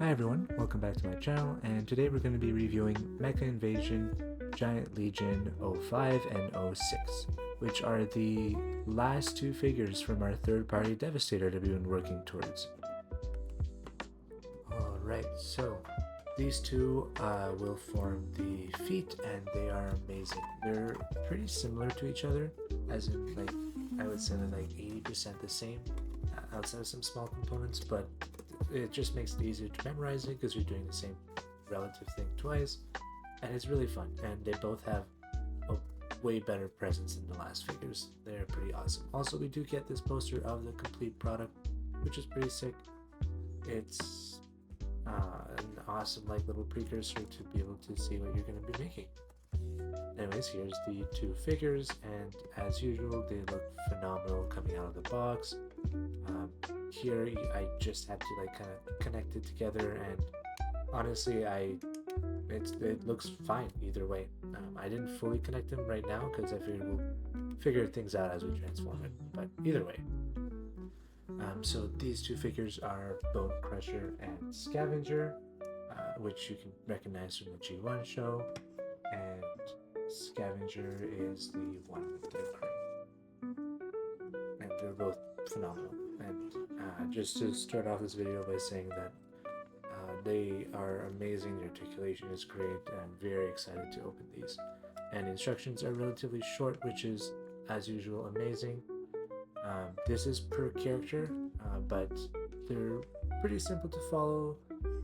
Hi everyone, welcome back to my channel, and today we're going to be reviewing Mecha Invasion Giant Legion 05 and 06, which are the last two figures from our third-party Devastator that we've been working towards. Alright, so these two will form the feet, and they are amazing. They're pretty similar to each other, as in, like, I would say they're like 80% the same, outside of some small components, but it just makes it easier to memorize it because you're doing the same relative thing twice, and it's really fun. And they both have a way better presence than the last figures. They're pretty awesome. Also, we do get this poster of the complete product, which is pretty sick. It's an awesome little precursor to be able to see what you're going to be making. Anyways, here's the two figures, and as usual, they look phenomenal coming out of the box. Here I just had to kind of connect it together, and honestly it looks fine either way. I didn't fully connect them right now because I figured we'll figure things out as we transform it, but either way. So these two figures are Bonecrusher and Scavenger, which you can recognize from the G1 show, and Scavenger is the one with the crane, and they're both phenomenal. And just to start off this video by saying that they are amazing, the articulation is great, and I'm very excited to open these. And the instructions are relatively short, which is, as usual, amazing. This is per character, but they're pretty simple to follow,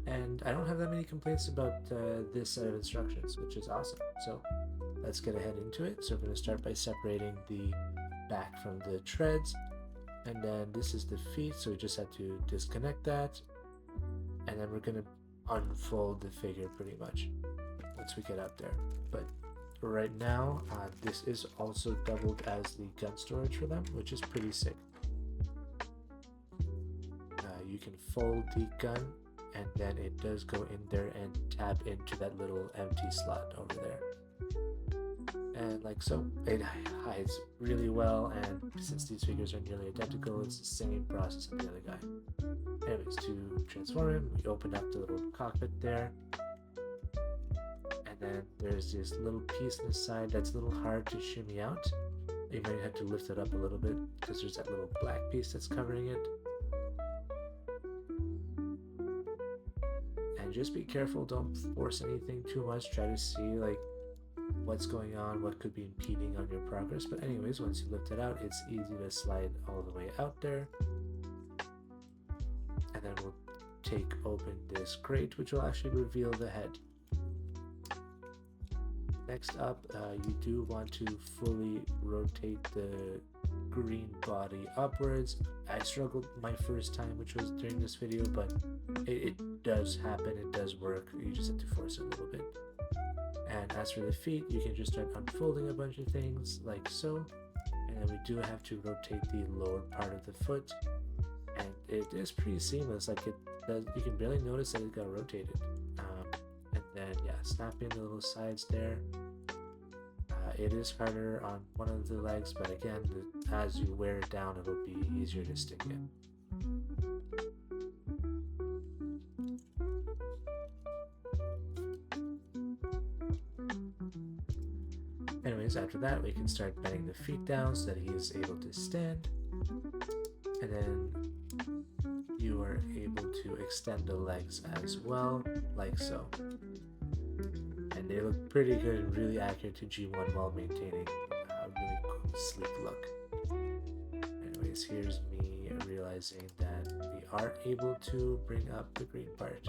and I don't have that many complaints about this set of instructions, which is awesome. So let's get ahead into it. So we're going to start by separating the back from the treads. And then this is the feet, so we just had to disconnect that, and then we're gonna unfold the figure pretty much once we get out there. But right now, this is also doubled as the gun storage for them, which is pretty sick. You can fold the gun, and then it does go in there and tap into that little empty slot over there. And like so, it hides really well, and since these figures are nearly identical, it's the same process as the other guy. Anyways, to transform him, we open up the little cockpit there, and then there's this little piece on the side that's a little hard to shimmy out. You might have to lift it up a little bit because there's that little black piece that's covering it. And just be careful, don't force anything too much. Try to see what's going on, what could be impeding on your progress. But anyways, once you lift it out, it's easy to slide all the way out there. And then we'll take open this crate, which will actually reveal the head. Next up, you do want to fully rotate the green body upwards. I struggled my first time, which was during this video, but it does happen, it does work. You just have to force it a little bit. And as for the feet, you can just start unfolding a bunch of things like so, and then we do have to rotate the lower part of the foot, and it is pretty seamless. You can barely notice that it got rotated. And then snap in the little sides there. It is harder on one of the legs, but again, as you wear it down, it'll be easier to stick in. Anyways, after that, we can start bending the feet down so that he is able to stand. And then you are able to extend the legs as well, like so. And they look pretty good and really accurate to G1 while maintaining a really cool, sleek look. Anyways, here's me realizing that we are able to bring up the green part.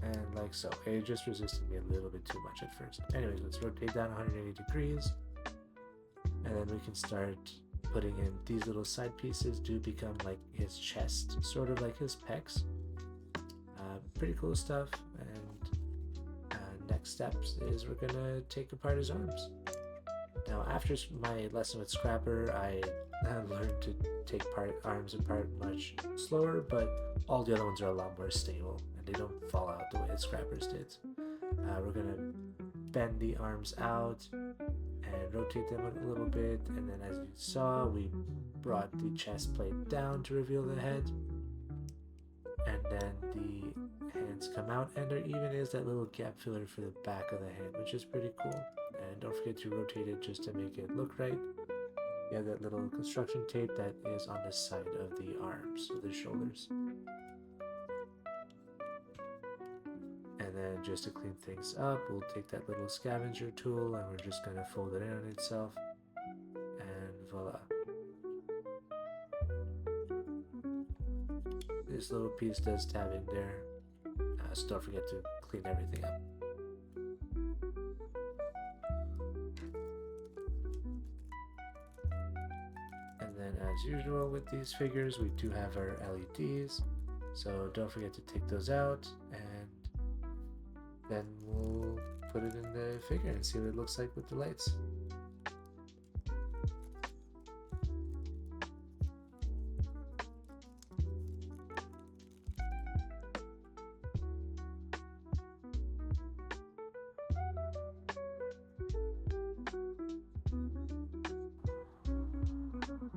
And like so, it just resisted me a little bit too much at first. Anyways, let's rotate down 180 degrees, and then we can start putting in these little side pieces. Do become like his chest, sort of like his pecs. Pretty cool stuff. And next steps is we're gonna take apart his arms. Now, after my lesson with Scrapper, I learned to take arms apart much slower, but all the other ones are a lot more stable, and they don't fall out the way that Scrapper's did. We're going to bend the arms out and rotate them a little bit, and then as you saw, we brought the chest plate down to reveal the head, and then the hands come out, and there even is that little gap filler for the back of the hand, which is pretty cool. And don't forget to rotate it just to make it look right. You have that little construction tape that is on the side of the arms, or the shoulders. And then just to clean things up, we'll take that little scavenger tool and we're just going to fold it in on itself. And voila. This little piece does tab in there, so don't forget to clean everything up. And then as usual with these figures, we do have our LEDs, so don't forget to take those out, and then we'll put it in the figure and see what it looks like with the lights.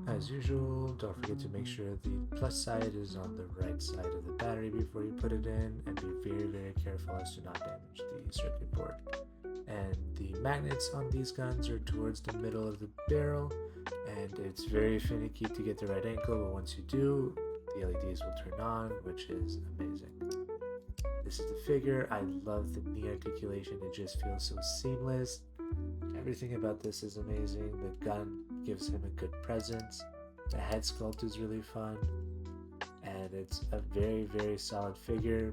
As usual, don't forget to make sure the plus side is on the right side of the battery before you put it in, and be very careful as to not damage the circuit board. And the magnets on these guns are towards the middle of the barrel, and it's very finicky to get the right angle, but once you do, the LEDs will turn on, which is amazing. This is the figure. I love the knee articulation, it just feels so seamless. Everything about this is amazing. The gun gives him a good presence. The head sculpt is really fun. And it's a very solid figure.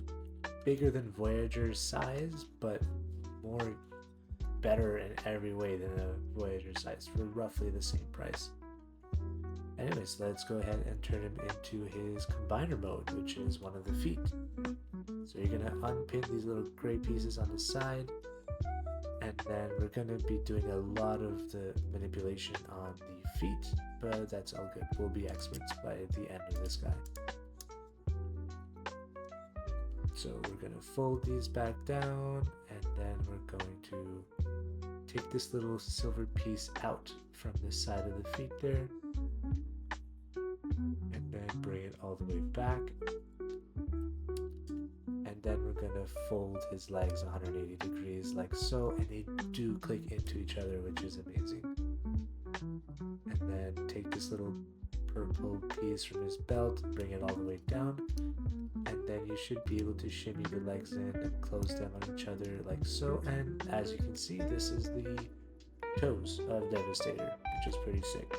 Bigger than Voyager's size, but better in every way than a Voyager size for roughly the same price. Anyways, let's go ahead and turn him into his combiner mode, which is one of the feet. So you're gonna unpin these little gray pieces on the side, and then we're going to be doing a lot of the manipulation on the feet, but that's all good. We'll be experts by the end of this guy. So we're going to fold these back down, and then we're going to take this little silver piece out from the side of the feet there, and then bring it all the way back. And then we're going to fold his legs 180 degrees like so, and they do click into each other, which is amazing. And then take this little purple piece from his belt and bring it all the way down, and then you should be able to shimmy the legs in and close them on each other like so. And as you can see, this is the toes of Devastator, which is pretty sick.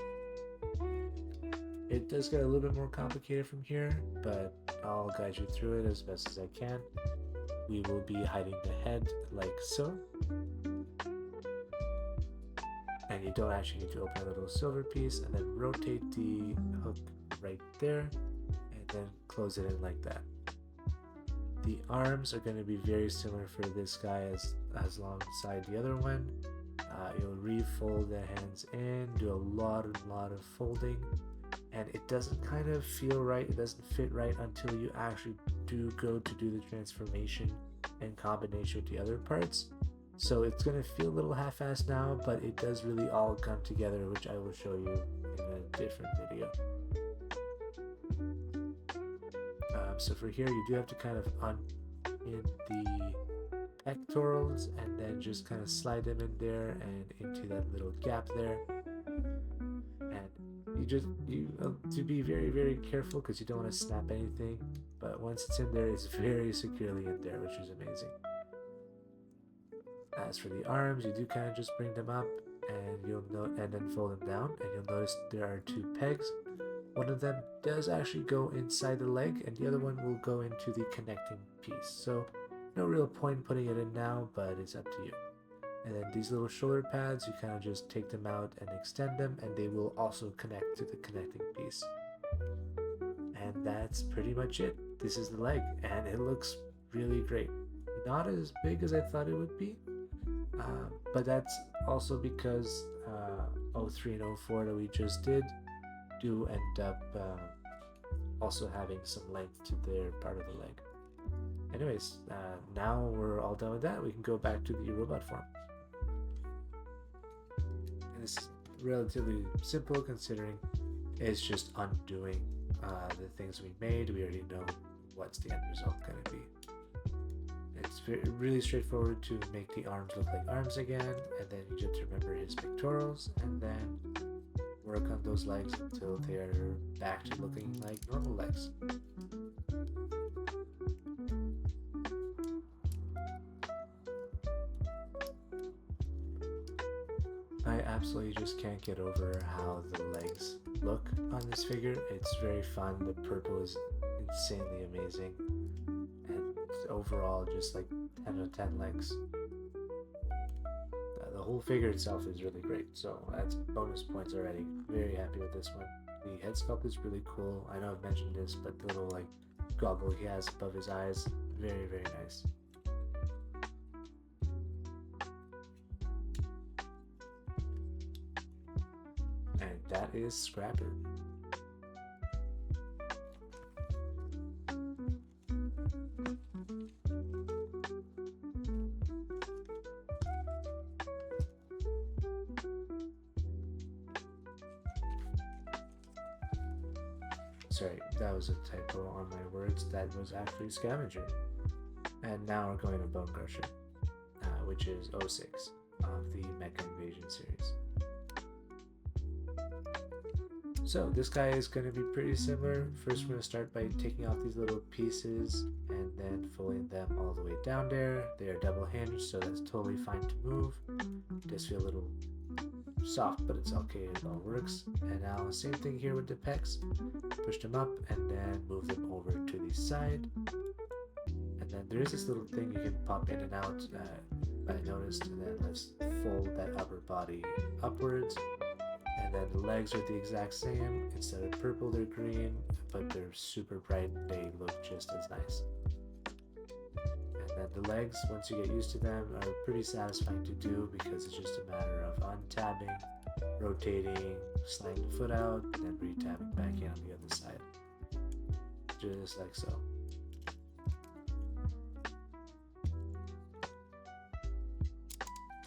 It does get a little bit more complicated from here, but I'll guide you through it as best as I can. We will be hiding the head like so. And you don't actually need to open a little silver piece, and then rotate the hook right there, and then close it in like that. The arms are going to be very similar for this guy as alongside the other one. You'll refold the hands in, do a lot of folding, and it doesn't kind of feel right, it doesn't fit right until you actually do go to do the transformation in combination with the other parts. So it's going to feel a little half-assed now, but it does really all come together, which I will show you in a different video. So for here, you do have to kind of unpin the pectorals and then just kind of slide them in there and into that little gap there. And you to be very careful, because you don't want to snap anything, but once it's in there, it's very securely in there, which is amazing. As for the arms, you do kind of just bring them up, and you'll note, and then fold them down, and you'll notice there are two pegs. One of them does actually go inside the leg, and the other one will go into the connecting piece. So no real point putting it in now, but it's up to you. And then these little shoulder pads, you kind of just take them out and extend them, and they will also connect to the connecting piece. And that's pretty much it. This is the leg, and it looks really great. Not as big as I thought it would be. But that's also because 03 and 04 that we just did do end up also having some length to their part of the leg. Anyways, now we're all done with that. We can go back to the robot form. And this is relatively simple considering it's just undoing the things we made. We already know what's the end result going to be. It's really straightforward to make the arms look like arms again, and then you just remember his pectorals, and then work on those legs until they are back to looking like normal legs. I absolutely just can't get over how the legs look on this figure. It's very fun. The purple is insanely amazing, and overall just like 10 out of 10 legs. The whole figure itself is really great, so that's bonus points already. Very happy with this one. The head sculpt is really cool. I know I've mentioned this, but the little like goggle he has above his eyes, very, very nice. And that is Scrapper. Sorry, that was a typo on my words. That was actually Scavenger. And now we're going to Bonecrusher, which is 06 of the Mecha Invasion series. So this guy is going to be pretty similar. First we're going to start by taking off these little pieces and then folding them all the way down there. They are double hinged, so that's totally fine to move. Does feel a little soft, but it's okay, it all works. And now same thing here with the pecs. Push them up and then move them over to the side. And then there is this little thing you can pop in and out, I noticed. And then let's fold that upper body upwards. And then the legs are the exact same. Instead of purple, they're green, but they're super bright. They look just as nice. And then the legs, once you get used to them, are pretty satisfying to do because it's just a matter of untabbing, rotating, sliding the foot out, and then re-tabbing back in on the other side. Just like so.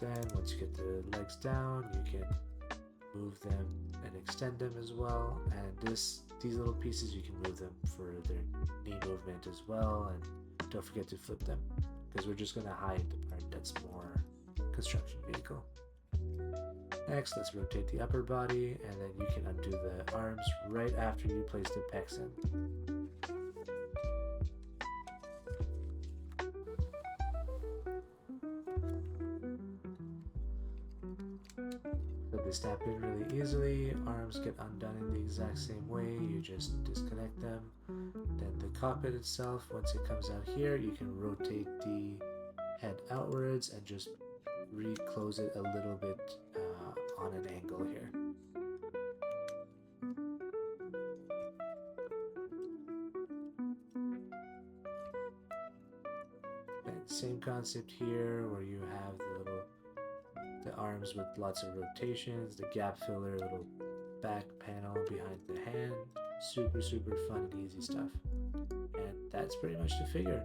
Then once you get the legs down, you can move them and extend them as well. And these little pieces, you can move them for their knee movement as well. And don't forget to flip them, because we're just going to hide the part that's more construction vehicle. Next, let's rotate the upper body, and then you can undo the arms right after you place the pecs in. So they snap in really easily. Arms get undone in the exact same way. You just disconnect them. Then the cockpit itself, once it comes out here, you can rotate the head outwards and just reclose it a little bit on an angle here. And same concept here, where you have the arms with lots of rotations, the gap filler, little back panel behind the hand. Super fun and easy stuff. And that's pretty much the figure.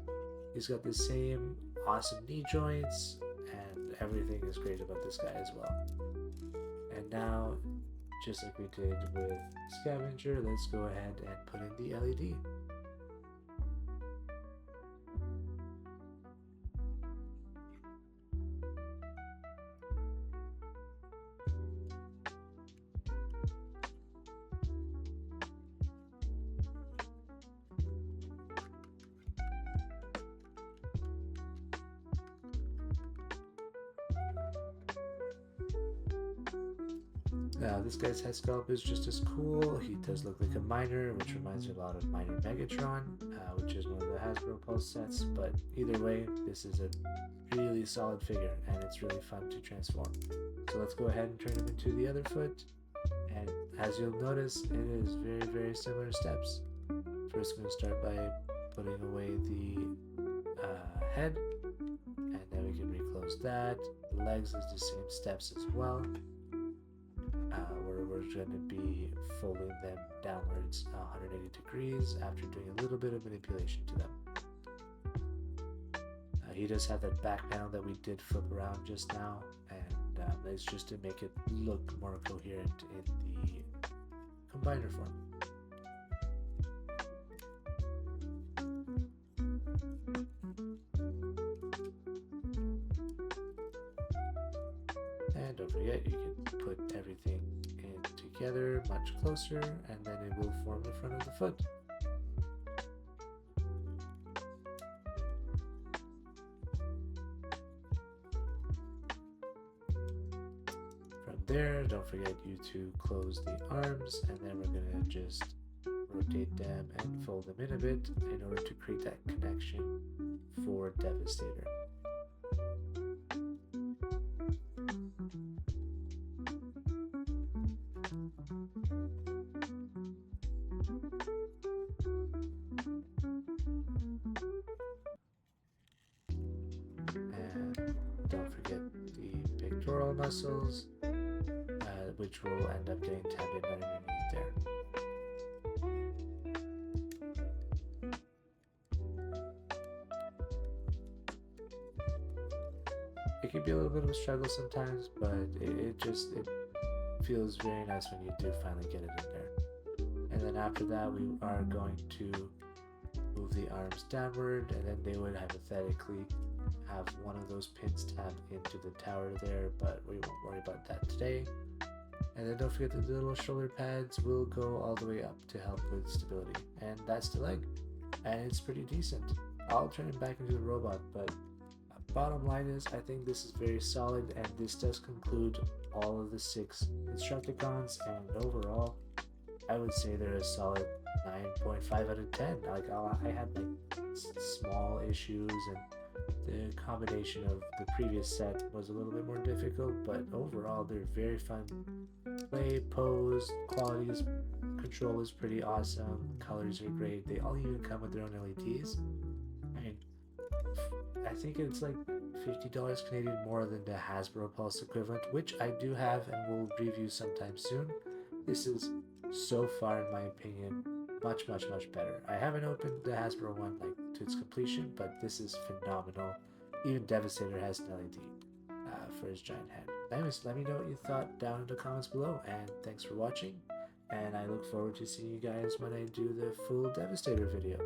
He's got the same awesome knee joints, and everything is great about this guy as well. And now, just like we did with Scavenger, let's go ahead and put in the LED. Now this guy's head sculpt is just as cool. He does look like a miner, which reminds me a lot of Miner Megatron, which is one of the Hasbro Pulse sets. But either way, this is a really solid figure, and it's really fun to transform. So let's go ahead and turn him into the other foot. And as you'll notice, it is very similar steps. First, I'm going to start by putting away the head, and then we can reclose that. the legs is the same steps as well. Where we're going to be folding them downwards 180 degrees after doing a little bit of manipulation to them. He does have that back panel that we did flip around just now, and it's just to make it look more coherent in the combiner form. And don't forget, you can put everything in together much closer, and then it will form the front of the foot. From there, don't forget you to close the arms, and then we're going to just rotate them and fold them in a bit in order to create that connection for Devastator. And don't forget the pectoral muscles, which will end up getting tabbed in underneath there. It can be a little bit of a struggle sometimes, but it feels very nice when you do finally get it in there. And then after that, we are going to move the arms downward, and then they would hypothetically have one of those pins tapped into the tower there, but we won't worry about that today. And then don't forget that the little shoulder pads will go all the way up to help with stability. And that's the leg, and it's pretty decent. I'll turn it back into the robot, but bottom line is I think this is very solid, and this does conclude all of the 6 constructicons, and overall I would say they're a solid 9.5 out of 10. Like, I had like small issues, and the combination of the previous set was a little bit more difficult, but overall they're very fun. Play, pose, qualities, control is pretty awesome, colors are great, they all even come with their own LEDs. I think it's like $50 Canadian more than the Hasbro Pulse equivalent, which I do have and will review sometime soon. This is so far, in my opinion, much better. I haven't opened the Hasbro one like to its completion, but this is phenomenal. Even Devastator has an LED for his giant hand. Anyways, let me know what you thought down in the comments below, and thanks for watching, and I look forward to seeing you guys when I do the full Devastator video.